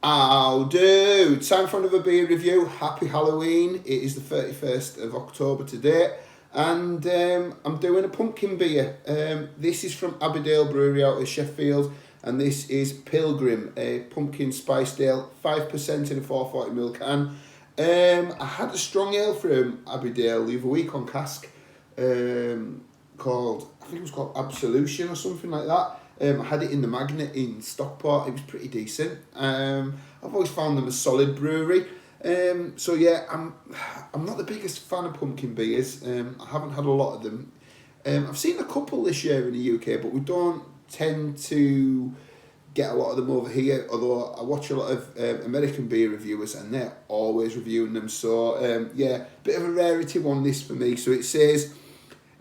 How do? Time for another beer review. Happy Halloween. It is the 31st of October today, and I'm doing a pumpkin beer. This is from Abbeydale Brewery out of Sheffield, and this is Pilgrim, a pumpkin spiced ale, 5% in a 440ml can. I had a strong ale from Abbeydale the other week on cask, called, I think it was called Absolution or something like that. I had it in the Magnet in Stockport. It was pretty decent. I've always found them a solid brewery. So yeah, I'm not the biggest fan of pumpkin beers. I haven't had a lot of them. I've seen a couple this year in the UK, but we don't tend to get a lot of them over here. Although I watch a lot of American beer reviewers, and they're always reviewing them. So yeah, bit of a rarity one this for me. So it says,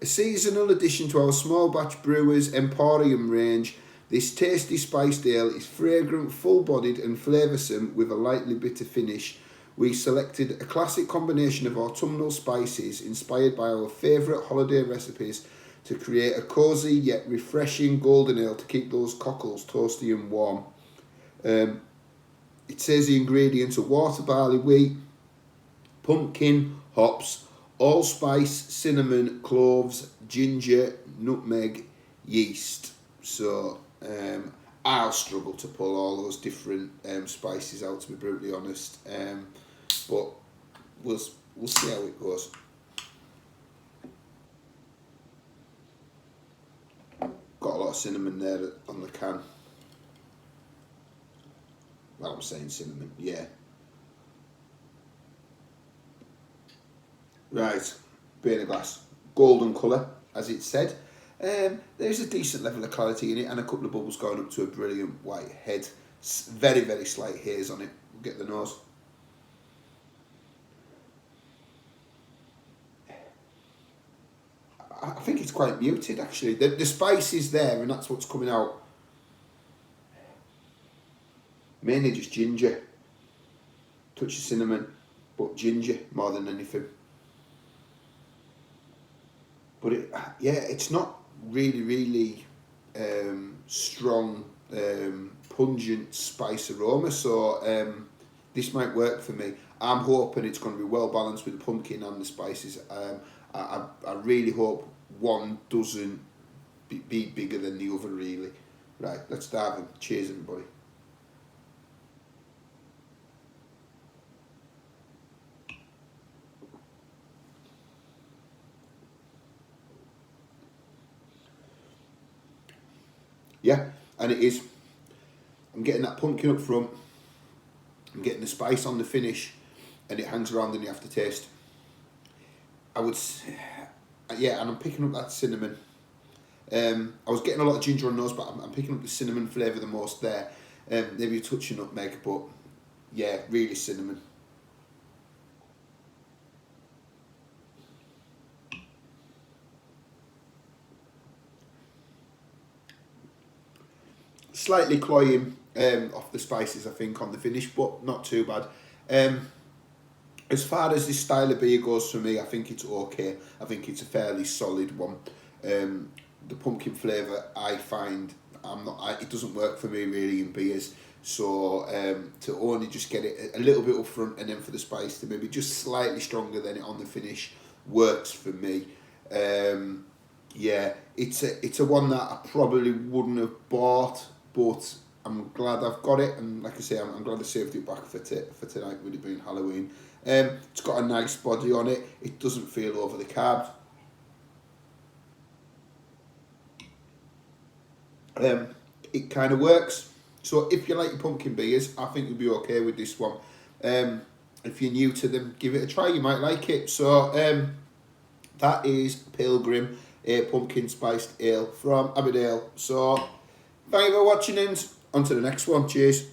a seasonal addition to our small batch brewers Emporium range, this tasty spiced ale is fragrant, full-bodied and flavoursome with a lightly bitter finish. We selected a classic combination of autumnal spices inspired by our favourite holiday recipes to create a cosy yet refreshing golden ale to keep those cockles toasty and warm. It says the ingredients are water, barley, wheat, pumpkin, hops, allspice, cinnamon, cloves, ginger, nutmeg, yeast. So I'll struggle to pull all those different spices out, to be brutally honest. But we'll see how it goes. Got a lot of cinnamon there on the can. Well, I'm saying cinnamon, yeah. Right, beer in a glass. Golden colour, as it said. There's a decent level of clarity in it, and a couple of bubbles going up to a brilliant white head. Very, very slight haze on it. We'll get the nose. I think it's quite muted, actually. The spice is there, and that's what's coming out. Mainly just ginger. Touch of cinnamon, but ginger more than anything. But it's not really strong, pungent spice aroma. So this might work for me. I'm hoping it's going to be well balanced with the pumpkin and the spices. I really hope one doesn't be bigger than the other, really. Right, let's dive in. Cheers, everybody. Yeah, and it is. I'm getting that pumpkin up front. I'm getting the spice on the finish, and it hangs around in the aftertaste. Yeah, and I'm picking up that cinnamon. I was getting a lot of ginger on nose, but I'm picking up the cinnamon flavour the most there. Maybe a touch of nutmeg, but yeah, really cinnamon. Slightly cloying off the spices, I think, on the finish, but not too bad. As far as this style of beer goes for me, I think it's okay. I think it's a fairly solid one. The pumpkin flavour, I find, it doesn't work for me really in beers. So to only just get it a little bit up front, and then for the spice to maybe just slightly stronger than it on the finish, works for me. Yeah, it's a one that I probably wouldn't have bought, but I'm glad I've got it, and like I say, I'm glad I saved it back for tonight, with it being Halloween. It's got a nice body on it. It doesn't feel overly carved. It kind of works. So if you like your pumpkin beers, I think you'll be okay with this one. If you're new to them, give it a try. You might like it. So that is Pilgrim, a pumpkin spiced ale from Abbeydale. So thank you for watching, and on to the next one. Cheers.